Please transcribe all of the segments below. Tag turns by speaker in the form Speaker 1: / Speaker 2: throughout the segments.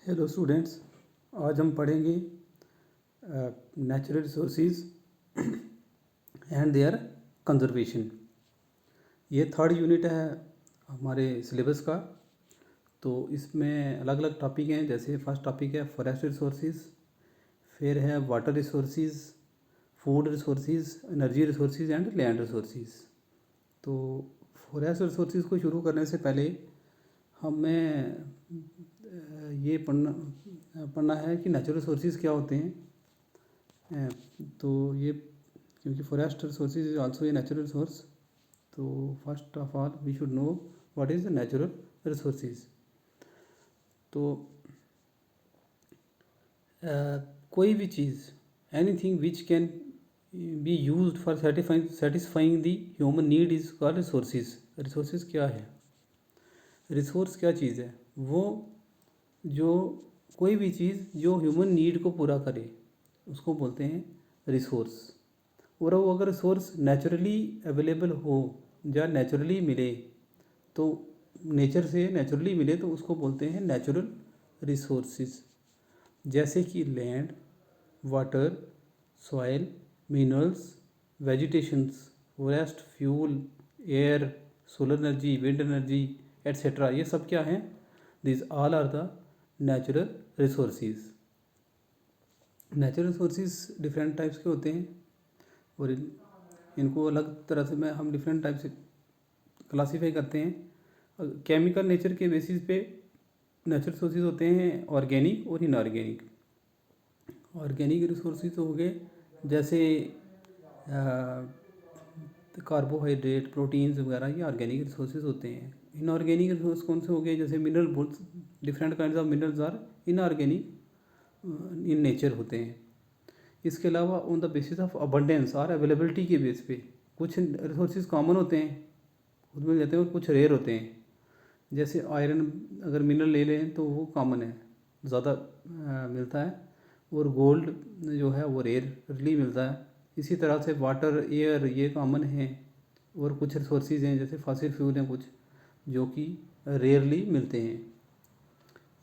Speaker 1: Hello students, आज हम पढ़ेंगे natural resources and their conservation. ये थर्ड यूनिट है हमारे सिलेबस का। तो इसमें अलग अलग टॉपिक हैं, जैसे फर्स्ट टॉपिक है फॉरेस्ट रिसोर्सेज, फिर है water resources, food resources, energy resources and land resources. तो फॉरेस्ट रिसोर्सेज को शुरू करने से पहले हमें ये पढ़ना है कि नेचुरल रिसोर्सेज क्या होते हैं। तो ये क्योंकि forest resources is also a natural resource, तो first of all we should know what is natural resources. तो कोई भी चीज़, anything which can be used for satisfying the human need is called resources. Resources क्या है? Resource क्या चीज़ है? वो जो कोई भी चीज़ जो ह्यूमन नीड को पूरा करे उसको बोलते हैं रिसोर्स। और वो अगर रिसोर्स नेचुरली अवेलेबल हो या नेचुरली मिले, तो नेचर से नेचुरली मिले तो उसको बोलते हैं नेचुरल रिसोर्सेज। जैसे कि land, water, soil, minerals, vegetations, forest, fuel, air, solar energy, wind energy etcetera. ये सब क्या हैं? This all are the natural resources. Natural resources different types के होते हैं और इनको अलग तरह से हम डिफरेंट टाइप से क्लासीफाई करते हैं। केमिकल नेचर के बेसिस पे नेचुरल रिसोर्सेज होते हैं ऑर्गेनिक और इनऑर्गेनिक। ऑर्गेनिक रिसोर्सेज हो गए जैसे कार्बोहाइड्रेट, प्रोटीन्स वगैरह, ये ऑर्गेनिक रिसोर्सेज होते हैं। इनऑर्गेनिक रिसोर्स कौन से हो गए? जैसे mineral bowls, different kinds of minerals are inorganic in nature होते हैं। इसके अलावा on the basis of abundance और अवेलेबिलिटी के बेस पे कुछ रिसोर्सेज कॉमन होते हैं, खुद मिल जाते हैं, और कुछ रेयर होते हैं। जैसे आयरन अगर मिनरल ले लें तो वो कॉमन है, ज़्यादा मिलता है, और गोल्ड जो है वो रेयरली मिलता है। इसी तरह से वाटर, एयर, ये कॉमन हैं, और कुछ रिसोर्सेज हैं जैसे फॉसिल फ्यूल हैं कुछ जो कि रेयरली मिलते हैं।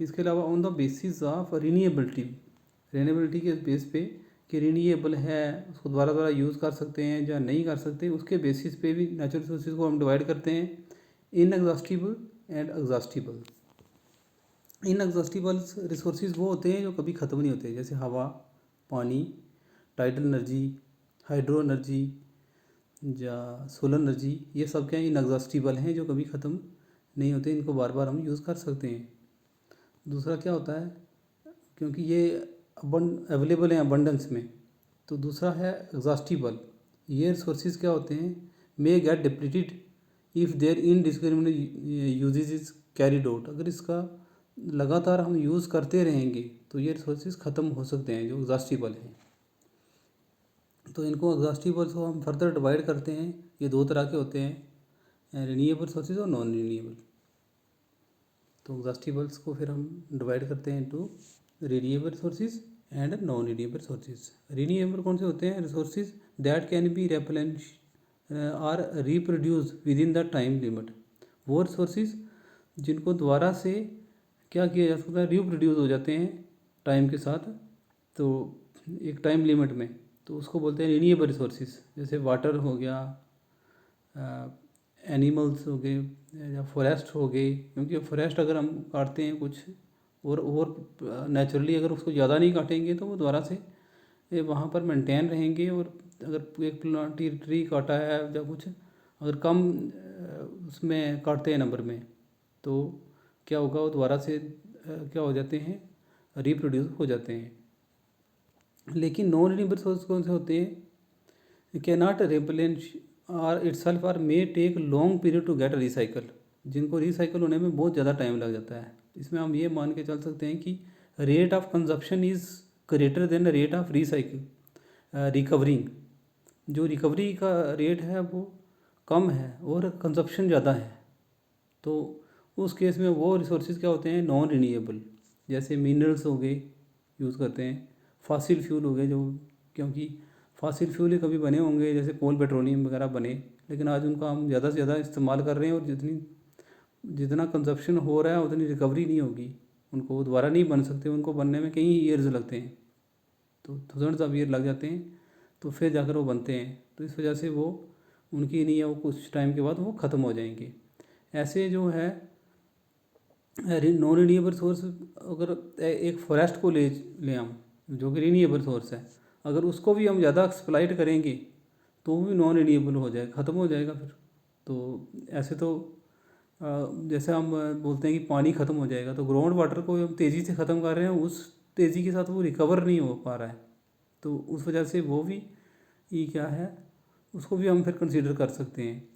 Speaker 1: इसके अलावा on the basis of renewability के बेस पे कि रिन्यूएबल है, उसको दोबारा यूज़ कर सकते हैं या नहीं कर सकते, उसके बेसिस पे भी नेचुरल रिसोर्सेज को हम डिवाइड करते हैं inexhaustible and exhaustible. Inexhaustible resources वो होते हैं जो कभी ख़त्म नहीं होते, जैसे हवा, पानी, टाइडल एनर्जी, हाइड्रो एनर्जी या सोलर एनर्जी। ये सब क्या इनएग्जॉस्टिबल हैं, जो कभी ख़त्म नहीं होते, इनको बार बार हम यूज़ कर सकते हैं। दूसरा क्या होता है, क्योंकि ये अवेलेबल हैं अबंडेंस में, तो दूसरा है एग्जॉस्टिबल। ये रिसोर्सेज क्या होते हैं? May get depleted if there indiscriminate usages is carried out. अगर इसका लगातार हम यूज़ करते रहेंगे तो ये रिसोर्सेज ख़त्म हो सकते हैं जो एग्जॉस्टिबल हैं। तो इनको एग्जॉस्टिबल को हम फर्दर डिवाइड करते हैं। ये दो तरह के होते हैं, रिन्यूएबल रिसोर्सेज और नॉन रिन्यूएबल। तो एग्जॉस्टिबल्स को फिर हम डिवाइड करते हैं into renewable resources and non renewable resources. Renewable कौन से होते हैं? रिसोर्सेज दैट कैन बी रेप्लेनिश और reproduce with in the time limit. वो रिसोर्सेज जिनको दोबारा से क्या किया जा सकता है, रिप्रोड्यूस हो जाते हैं टाइम के साथ, तो एक टाइम लिमिट में, तो उसको बोलते हैं रिन्यूएबल रिसोर्सेज। जैसे वाटर हो गया, एनिमल्स हो गए, या फॉरेस्ट हो गए, क्योंकि फॉरेस्ट अगर हम काटते हैं कुछ और नेचुरली अगर उसको ज़्यादा नहीं काटेंगे तो वो दोबारा से वहाँ पर मेंटेन रहेंगे। और अगर एक ट्री काटा है या कुछ अगर कम उसमें काटते हैं नंबर में, तो क्या होगा, वो दोबारा से क्या हो जाते हैं, रिप्रोड्यूस हो जाते हैं। लेकिन नॉन रिन्यूएबल सोर्स कौन से होते हैं? कैन नॉट रिप्लेनिश और इटसेल्फ और may take long period to get recycle. जिनको रिसाइकल होने में बहुत ज़्यादा टाइम लग जाता है। इसमें हम ये मान के चल सकते हैं कि rate of consumption is greater than rate of recovering. जो रिकवरी का रेट है वो कम है और कंजप्शन ज़्यादा है, तो उस केस में वो रिसोर्सेज क्या होते हैं? Non renewable. जैसे मिनरल्स हो गए, यूज़ करते हैं, फॉसिल फ्यूल हो गए, जो क्योंकि फॉसिल फ्यूल ही कभी बने होंगे, जैसे कोल पेट्रोलियम वगैरह बने, लेकिन आज उनका हम ज़्यादा से ज़्यादा इस्तेमाल कर रहे हैं, और जितना कंजप्शन हो रहा है उतनी रिकवरी नहीं होगी। उनको दोबारा नहीं बन सकते, उनको बनने में कई ईयर्स लगते हैं, तो थाउजेंड्स ऑफ ईयर लग जाते हैं, तो फिर जाकर वो बनते हैं। तो इस वजह से वो उनकी नहीं है, वो कुछ टाइम के बाद वो ख़त्म हो जाएंगे। ऐसे जो है नॉन रिन्यूएबल सोर्स, अगर एक फॉरेस्ट को ले लें हम, जो कि रिन्यूएबल सोर्स है, अगर उसको भी हम ज़्यादा एक्सप्लाइट करेंगे तो वो भी नॉन रिन्यूएबल हो जाएगा, ख़त्म हो जाएगा फिर। तो ऐसे तो जैसे हम बोलते हैं कि पानी ख़त्म हो जाएगा, तो ग्राउंड वाटर को हम तेज़ी से ख़त्म कर रहे हैं, उस तेज़ी के साथ वो रिकवर नहीं हो पा रहा है, तो उस वजह से वो भी ये क्या है, उसको भी हम फिर कंसीडर कर सकते हैं।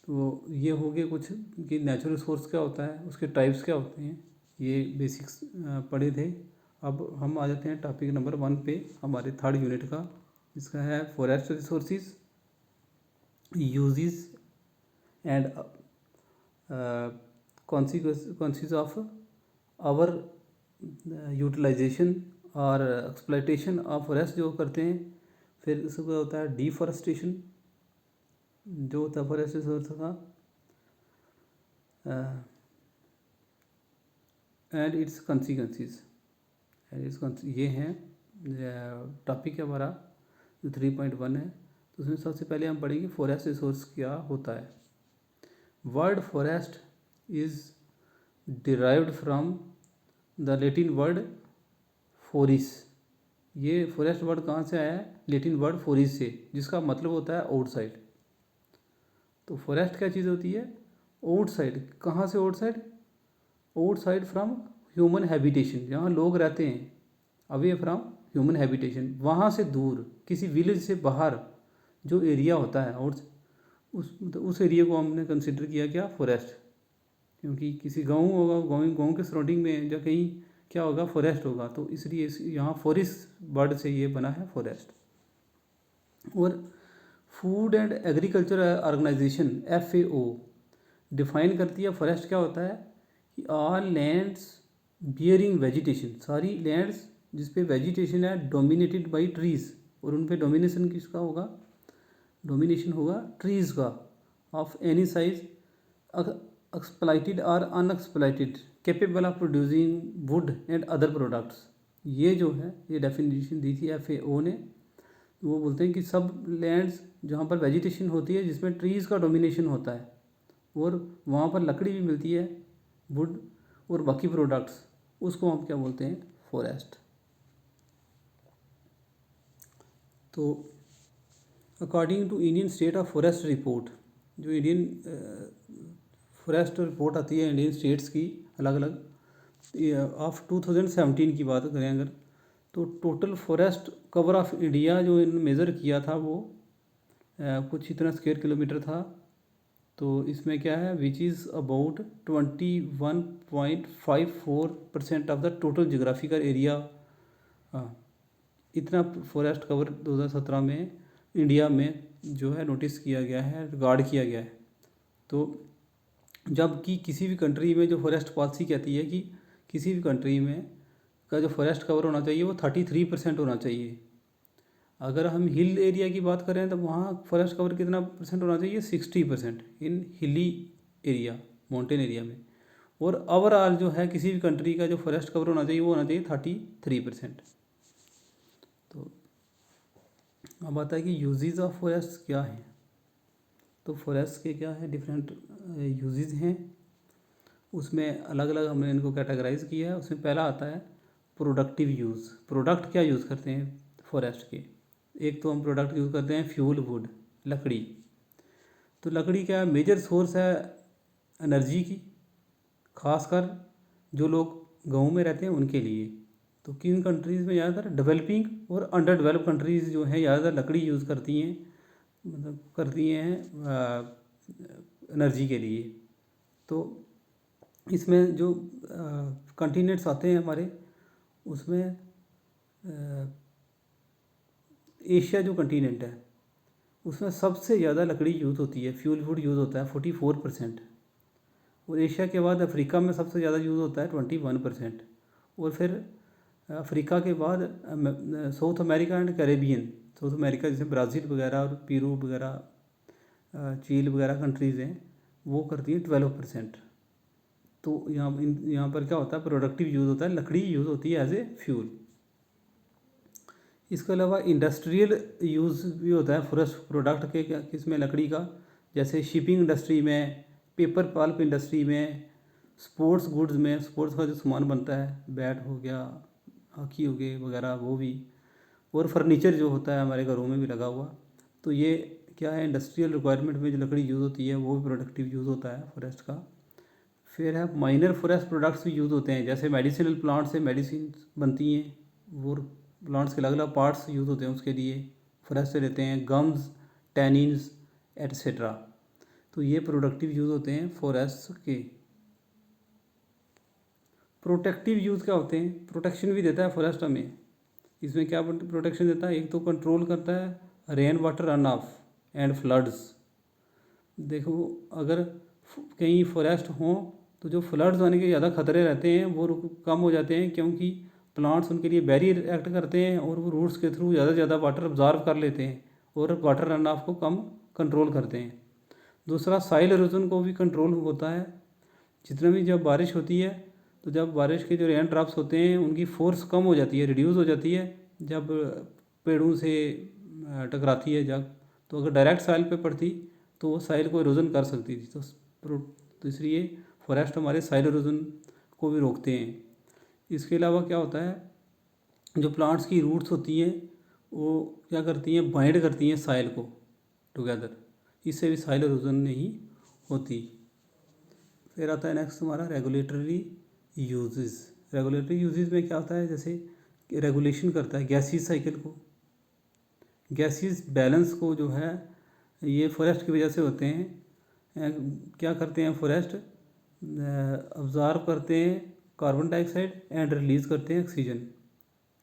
Speaker 1: तो ये हो गए कुछ कि नेचुरल रिसोर्स क्या होता है, उसके टाइप्स क्या होते हैं, ये बेसिक्स पढ़े थे। अब हम आ जाते हैं टॉपिक नंबर 1 पे, हमारे 3rd यूनिट का, जिसका है forest resources, uses and consequences of our utilization और एक्सप्लॉयटेशन ऑफ फॉरेस्ट जो करते हैं। फिर इसका होता है डिफॉरेस्टेशन, जो होता है फॉरेस्ट रिसोर्स का, एंड इट्स कॉन्सिक्वेंसेस, ये हैं टॉपिक है हमारा जो 3.1 है। तो उसमें सबसे पहले हम पढ़ेंगे फॉरेस्ट रिसोर्स क्या होता है। Word forest is derived from the Latin word foris. ये फॉरेस्ट वर्ड कहाँ से आया है? लैटिन वर्ड फोरिस से, जिसका मतलब होता है आउटसाइड। तो फॉरेस्ट क्या चीज़ होती है? आउटसाइड। कहाँ से outside? Outside from human habitation, जहाँ लोग रहते हैं, अवे फ्रॉम ह्यूमन हैबिटेशन, वहाँ से दूर, किसी विलेज से बाहर जो एरिया होता है और उस एरिया को हमने कंसिडर किया क्या? फॉरेस्ट। क्योंकि किसी गांव होगा, गांव के सराउंडिंग में या कहीं क्या होगा? फॉरेस्ट होगा, तो इसलिए यहाँ फॉरेस्ट वर्ड से ये बना है फॉरेस्ट। और food and agriculture organization FAO define करती है फॉरेस्ट क्या होता है कि ऑल लैंड्स बियरिंग वेजिटेशन, सारी लैंड्स जिस पे वेजिटेशन है डोमिनेटेड बाय ट्रीज, और उन पे डोमिनेशन किसका होगा? डोमिनेशन होगा ट्रीज़ का, ऑफ एनी साइज, एक्सप्लॉइटेड और unexploited, capable of producing wood and other products. ये जो है ये डेफिनेशन दी थी FAO ने। वो बोलते हैं कि सब लैंड्स जहाँ पर वेजिटेशन होती है, जिसमें ट्रीज़ का डोमिनेशन होता है, और वहाँ पर लकड़ी भी मिलती है, वुड और बाकी प्रोडक्ट्स, उसको हम क्या बोलते हैं? फॉरेस्ट। तो according to Indian state of forest report, जो इंडियन फॉरेस्ट रिपोर्ट आती है इंडियन स्टेट्स की अलग अलग, ऑफ 2017 की बात करें अगर, तो total forest cover of India जो इन मेज़र किया था वो कुछ इतना स्क्वायर किलोमीटर था। तो इसमें क्या है? Which is about 21.54% of the total geographical area. इतना फॉरेस्ट कवर 2017 में इंडिया में जो है नोटिस किया गया है, रिकॉर्ड किया गया है। तो जबकि किसी भी कंट्री में जो फॉरेस्ट पॉलिसी कहती है कि किसी भी कंट्री में का जो फॉरेस्ट कवर होना चाहिए वो 33% होना चाहिए। अगर हम हिल एरिया की बात करें तो वहाँ फॉरेस्ट कवर कितना परसेंट होना चाहिए? 60% इन हिली एरिया, माउंटेन एरिया में। और ओवरऑल जो है किसी भी कंट्री का जो फॉरेस्ट कवर होना चाहिए वो होना चाहिए 33%। तो अब आता है कि यूजेस ऑफ फॉरेस्ट क्या है। तो फॉरेस्ट के क्या है? डिफरेंट यूजेस हैं, उसमें अलग अलग हमने इनको कैटेगराइज किया है। उसमें पहला आता है प्रोडक्टिव यूज़। प्रोडक्ट क्या यूज़ करते हैं फॉरेस्ट के? एक तो हम प्रोडक्ट यूज़ करते हैं फ्यूल वुड, लकड़ी। तो लकड़ी क्या मेजर सोर्स है एनर्जी की, खासकर जो लोग गाँव में रहते हैं उनके लिए। तो किन कंट्रीज़ में ज़्यादातर? डेवलपिंग और अंडर डेवलप कंट्रीज़ जो हैं ज़्यादातर लकड़ी यूज़ करती हैं, मतलब करती हैं एनर्जी के लिए। तो इसमें जो कंटिनेंट्स आते हैं हमारे, उसमें एशिया जो कंटिनेंट है उसमें सबसे ज़्यादा लकड़ी यूज़ होती है, फ्यूल वुड यूज़ होता है 44%। और एशिया के बाद अफ्रीका में सबसे ज़्यादा यूज़ होता है 21%। और फिर अफ्रीका के बाद south America and Caribbean, south America जैसे ब्राज़ील वगैरह और पेरू वगैरह, चील वगैरह कंट्रीज़ हैं, वो करती हैं 12%। तो यहाँ पर क्या होता है, प्रोडक्टिव यूज़ होता है, लकड़ी यूज़ होती है एज ए फ्यूल। इसके अलावा इंडस्ट्रियल यूज़ भी होता है फॉरेस्ट प्रोडक्ट के, किसमें, लकड़ी का, जैसे शिपिंग इंडस्ट्री में, पेपर पल्प इंडस्ट्री में, स्पोर्ट्स गुड्स में, स्पोर्ट्स का जो सामान बनता है, बैट हो गया, हॉकी हो गए वगैरह, वो भी, और फर्नीचर जो होता है हमारे घरों में भी लगा हुआ। तो ये क्या है, इंडस्ट्रियल रिक्वायरमेंट में जो लकड़ी यूज़ होती है वो भी प्रोडक्टिव यूज़ होता है फॉरेस्ट का। फिर है माइनर फॉरेस्ट प्रोडक्ट्स भी यूज़ होते हैं, जैसे मेडिसिनल प्लांट से मेडिसिन बनती हैं, वो प्लांट्स के अलग अलग पार्ट्स यूज़ होते हैं उसके लिए, फॉरेस्ट से लेते हैं, गम्स, टैनिन्स एट्सेट्रा। तो ये प्रोडक्टिव यूज़ होते हैं फॉरेस्ट के। प्रोटेक्टिव यूज़ क्या होते हैं, प्रोटेक्शन भी देता है फॉरेस्ट हमें। इसमें क्या प्रोटेक्शन देता है, एक तो कंट्रोल करता है rain water run of and floods. देखो अगर कहीं फॉरेस्ट हों तो जो फ्लड्स आने के ज़्यादा खतरे रहते हैं वो कम हो जाते हैं, क्योंकि प्लांट्स उनके लिए बैरियर एक्ट करते हैं और वो रूट्स के थ्रू ज़्यादा से ज़्यादा वाटर ऑब्जॉर्व कर लेते हैं और वाटर रन ऑफ को कम कंट्रोल करते हैं। दूसरा, सॉइल इरोजन को भी कंट्रोल होता है। जितना भी जब बारिश होती है तो जब बारिश के जो रेन ड्रॉप्स होते हैं उनकी फोर्स कम हो जाती है, रिड्यूस हो जाती है जब पेड़ों से टकराती है जब, तो अगर डायरेक्ट सॉइल पे पड़ती तो वो सॉइल को इरोजन कर सकती थी। तो इसलिए फॉरेस्ट हमारे सॉइल इरोजन को भी रोकते हैं। इसके अलावा क्या होता है, जो प्लांट्स की रूट्स होती हैं वो क्या करती हैं, बाइंड करती हैं सॉइल को टुगेदर, इससे भी सॉइल इरोजन नहीं होती। फिर आता है नेक्स्ट हमारा रेगुलेटरी यूजेस। रेगुलेटरी यूजेस में क्या होता है, जैसे रेगुलेशन करता है गैसीज साइकिल को, गैसीज बैलेंस को जो है ये फॉरेस्ट की वजह से होते हैं। क्या करते हैं फॉरेस्ट, ऑब्जर्व करते हैं कार्बन डाइऑक्साइड एंड रिलीज़ करते हैं ऑक्सीजन,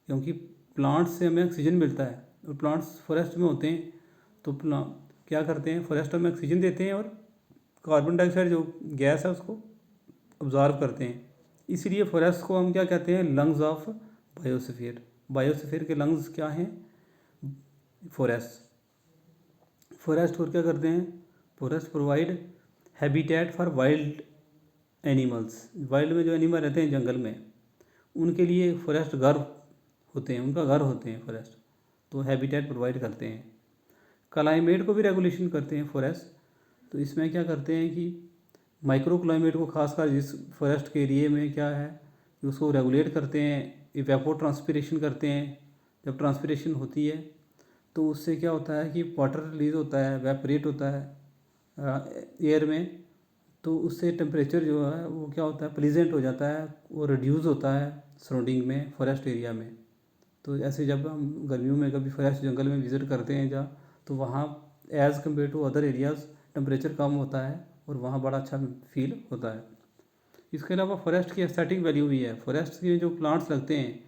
Speaker 1: क्योंकि प्लांट्स से हमें ऑक्सीजन मिलता है और प्लांट्स फॉरेस्ट में होते हैं। तो क्या करते हैं, फॉरेस्ट हमें ऑक्सीजन देते हैं और कार्बन डाइऑक्साइड जो गैस है उसको ऑब्जर्व करते हैं। इसलिए फॉरेस्ट को हम क्या कहते हैं, लंग्स ऑफ बायोस्फीयर। बायोस्फीयर के लंग्स क्या हैं, फॉरेस्ट। फॉरेस्ट और क्या करते हैं, forest provide habitat for wild animals. Wild में जो एनिमल रहते हैं जंगल में, उनके लिए फॉरेस्ट घर होते हैं, उनका घर होते हैं फॉरेस्ट, तो हैबिटेट प्रोवाइड करते हैं। क्लाइमेट को भी रेगुलेशन करते हैं फॉरेस्ट। तो इसमें क्या करते हैं कि माइक्रो क्लाइमेट को खासकर जिस फॉरेस्ट के एरिए में क्या है कि उसको रेगुलेट करते हैं, इवेपो ट्रांसपिरेशन करते हैं। जब ट्रांसपिरेशन होती है तो उससे क्या होता है कि वाटर रिलीज होता है, वेपरेट होता है एयर में, तो उससे टेम्परेचर जो है वो क्या होता है, प्लीजेंट हो जाता है, वो रिड्यूस होता है सराउंडिंग में, फॉरेस्ट एरिया में। तो ऐसे जब हम गर्मियों में कभी फॉरेस्ट जंगल में विज़िट करते हैं जहाँ, तो वहाँ as compare to other areas temperature कम होता है और वहाँ बड़ा अच्छा फील होता है। इसके अलावा फॉरेस्ट की एस्थेटिक वैल्यू भी है। फॉरेस्ट के जो प्लांट्स लगते हैं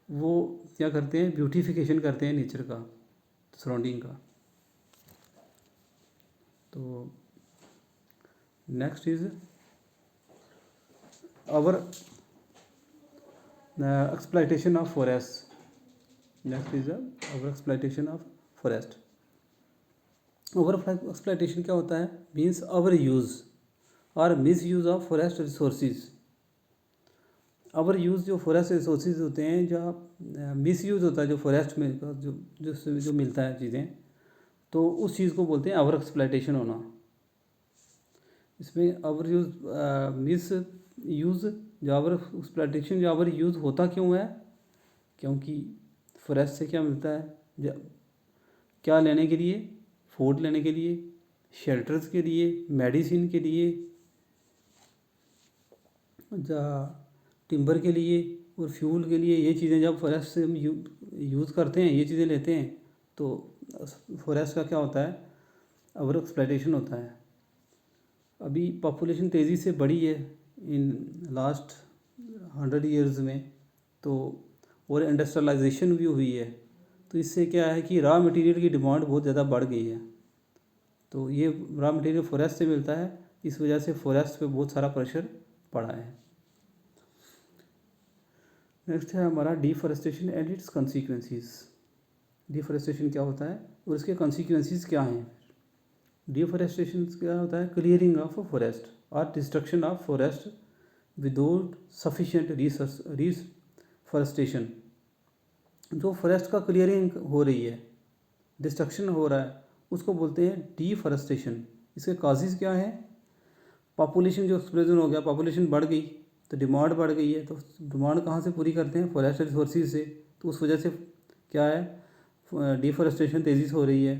Speaker 1: वो क्या करते हैं, ब्यूटिफिकेशन करते हैं नेचर का, सराउंडिंग का। तो next is our exploitation of forest. Next is our exploitation of forest. Over exploitation क्या होता है, मीन्स आवर यूज़ और misuse of forest resources. Our use जो फॉरेस्ट रिसोर्सेज होते हैं, जहाँ मिस यूज़ होता है जो फॉरेस्ट में जो मिलता है चीज़ें, तो उस चीज़ को बोलते हैं आवर एक्सप्लॉयटेशन होना। इसमें आवर यूज़ मिस यूज़ जो आवर एक्सप्लॉयटेशन जो आवर यूज़ होता क्यों है, क्योंकि फॉरेस्ट से क्या मिलता है, क्या लेने के लिए, फूड लेने के लिए, शेल्टर्स के लिए, मेडिसिन के लिए, टिम्बर के लिए और फ्यूल के लिए। ये चीज़ें जब फॉरेस्ट से हम यूज़ करते हैं, ये चीज़ें लेते हैं, तो फॉरेस्ट का क्या होता है, ओवर एक्सप्लॉयटेशन होता है। अभी पॉपुलेशन तेज़ी से बढ़ी है इन लास्ट 100 ईयर्स में, तो और इंडस्ट्रियलाइजेशन भी हुई है, तो इससे क्या है कि रॉ मटेरियल की डिमांड बहुत ज़्यादा बढ़ गई है। तो ये रॉ मटेरियल फॉरेस्ट से मिलता है, इस वजह से फॉरेस्ट पे बहुत सारा प्रेशर पड़ा है। नेक्स्ट है हमारा डिफॉरेस्टेशन एंड इट्स कॉन्सिक्वेंसीज। डिफॉरेस्टेशन क्या होता है और इसके कॉन्सिक्वेंसीज क्या हैं। डिफॉरेस्टेशन क्या होता है, क्लियरिंग ऑफ फॉरेस्ट और destruction of forest without sufficient reforestation. जो फॉरेस्ट का क्लियरिंग हो रही है, डिस्ट्रक्शन हो रहा है, उसको बोलते हैं डिफॉरेस्टेशन। इसके काजेज़ क्या है? पॉपुलेशन जो एक्सप्लोजन हो गया, पॉपुलेशन बढ़ गई तो डिमांड बढ़ गई है, तो डिमांड कहाँ से पूरी करते हैं? फॉरेस्ट रिसोर्सेज से। तो उस वजह से क्या है? डिफॉरेस्टेशन तेज़ी से हो रही है।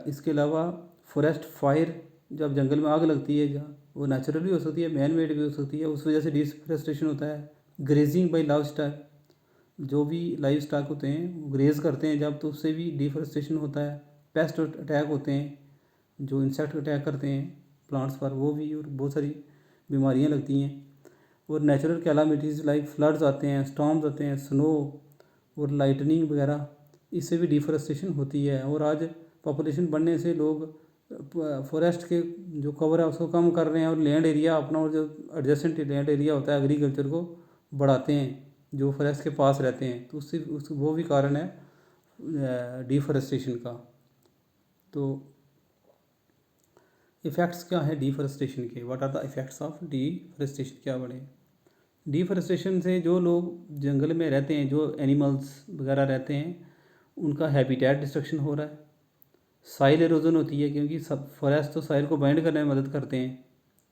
Speaker 1: इसके अलावा फॉरेस्ट फायर, जब जंगल में आग लगती है, जहाँ वो नेचुरल भी हो सकती है, मैन मेड भी हो सकती है, उस वजह से डिफॉरेस्टेशन होता है। ग्रेजिंग बाई लाइव स्टॉक, जो भी लाइव स्टॉक होते हैं वो ग्रेज करते हैं जब, तो उससे भी डिफॉरेस्टेशन होता है। पेस्ट अटैक होते हैं, जो इंसेक्ट अटैक करते हैं प्लांट्स पर, वो भी, और बहुत सारी बीमारियां लगती हैं। और नेचुरल कैलामिटीज़ लाइक फ्लड्स आते हैं, स्टॉर्म्स आते हैं, स्नो और लाइटनिंग वगैरह, इससे भी डिफॉरेस्टेशन होती है। और आज पॉपुलेशन बढ़ने से लोग फॉरेस्ट के जो कवर है उसको कम कर रहे हैं और लैंड एरिया अपना, और जो एडजेसेंट लैंड एरिया होता है एग्रीकल्चर को बढ़ाते हैं जो फॉरेस्ट के पास रहते हैं। तो उससे वो भी कारण है डिफॉरेस्टेशन का। तो इफ़ेक्ट्स क्या है डिफॉरेस्टेशन के? What are the effects of deforestation? क्या बड़े डिफॉरेस्टेशन से जो लोग जंगल में रहते हैं, जो एनिमल्स वगैरह रहते हैं, उनका हैबिटेट डिस्ट्रक्शन हो रहा है। साइल एरोजन होती है, क्योंकि सब फॉरेस्ट तो साइल को बाइंड करने में मदद करते हैं,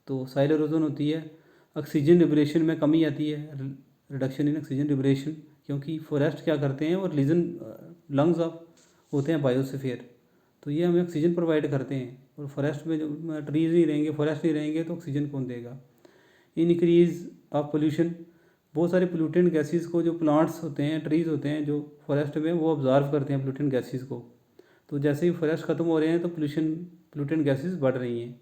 Speaker 1: तो साइल एरोजन होती है। ऑक्सीजन लिबरेशन में कमी आती है, रिडक्शन इन ऑक्सीजन लिबरेशन, क्योंकि फॉरेस्ट क्या करते हैं, और लंग्स ऑफ होते हैं बायोस्फीयर, तो ये हमें ऑक्सीजन प्रोवाइड करते हैं। और फॉरेस्ट में जो ट्रीज़ नहीं रहेंगे, फॉरेस्ट नहीं रहेंगे, तो ऑक्सीजन कौन देगा? इनक्रीज़ ऑफ पोल्यूशन, बहुत सारे पोल्यूटेंट गैसेस को जो प्लांट्स होते हैं, ट्रीज़ होते हैं जो फॉरेस्ट में, वो ऑब्जर्व करते हैं पोल्यूटेंट गैसेस को। तो जैसे ही फॉरेस्ट ख़त्म हो रहे हैं तो पोल्यूटेंट गैसेस बढ़ रही हैं।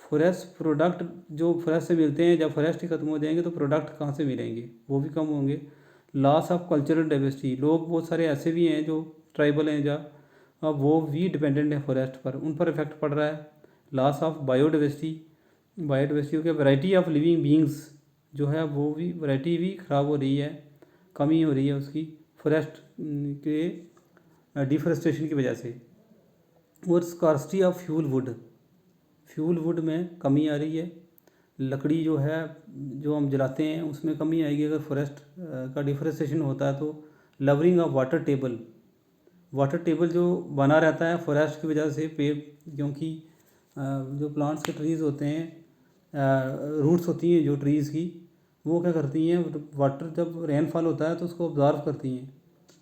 Speaker 1: फॉरेस्ट प्रोडक्ट जो फॉरेस्ट से मिलते हैं, जब फॉरेस्ट ही ख़त्म हो जाएंगे तो प्रोडक्ट कहाँ से मिलेंगे? वो भी कम होंगे। लॉस ऑफ कल्चरल डाइवर्सिटी, लोग बहुत सारे ऐसे भी हैं जो ट्राइबल हैं, जहाँ अब वो भी डिपेंडेंट है फॉरेस्ट पर, उन पर इफेक्ट पड़ रहा है। लॉस ऑफ बायोडाइवर्सिटी के वैरायटी ऑफ लिविंग बींग्स जो है, वो भी वैरायटी भी ख़राब हो रही है, कमी हो रही है उसकी फॉरेस्ट के डिफॉरेस्टेशन की वजह से। और स्कार्सिटी ऑफ फ्यूल वुड में कमी आ रही है। लकड़ी जो है, जो हम जलाते हैं, उसमें कमी आएगी अगर फॉरेस्ट का डिफॉरेस्टेशन होता है। तो लवरिंग ऑफ वाटर टेबल जो बना रहता है फॉरेस्ट की वजह से, पेड़, क्योंकि जो प्लांट्स के ट्रीज़ होते हैं, रूट्स होती हैं जो ट्रीज़ की, वो क्या करती हैं, वाटर जब रेनफॉल होता है तो उसको ऑब्जर्व करती हैं,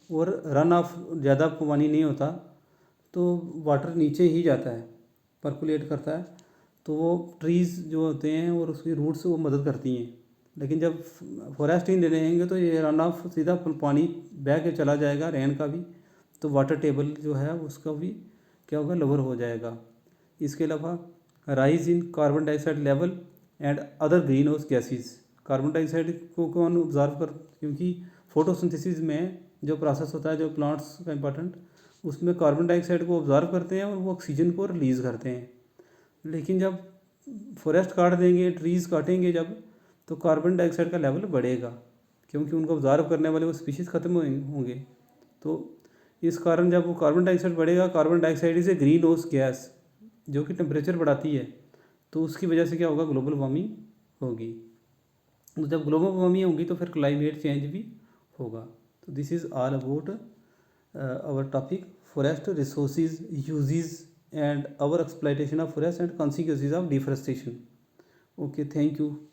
Speaker 1: और रन ऑफ ज़्यादा पानी नहीं होता तो वाटर नीचे ही जाता है, परकुलेट करता है, तो वो ट्रीज़ जो होते हैं और उसकी रूट्स वो मदद करती हैं। लेकिन जब फॉरेस्ट ही नहीं रहेंगे तो ये रन ऑफ सीधा पानी बह के चला जाएगा, रेन का भी, तो वाटर टेबल जो है उसका भी क्या होगा, लोअर हो जाएगा। इसके अलावा rise in carbon dioxide level and other green house gases, carbon dioxide को कौन ऑब्जर्व कर, क्योंकि फोटोसिंथेसिस में जो प्रोसेस होता है, जो प्लांट्स का इंपॉर्टेंट, उसमें कार्बन डाइऑक्साइड को ऑब्जर्व करते हैं और वो ऑक्सीजन को रिलीज़ करते हैं। लेकिन जब फॉरेस्ट काट देंगे, ट्रीज़ काटेंगे जब, तो कार्बन डाइऑक्साइड का लेवल बढ़ेगा, क्योंकि उनको ऑब्जर्व करने वाले वो स्पीशीज़ ख़त्म होंगे। तो इस कारण जब वो कार्बन डाइऑक्साइड बढ़ेगा, carbon dioxide is a green house gas जो कि टेम्परेचर बढ़ाती है, तो उसकी वजह से क्या होगा, ग्लोबल वार्मिंग होगी। तो जब ग्लोबल वार्मिंग होगी तो फिर क्लाइमेट चेंज भी होगा। तो this is all about our topic forest resources uses and our exploitation of forest and consequences of deforestation. Okay, thank you.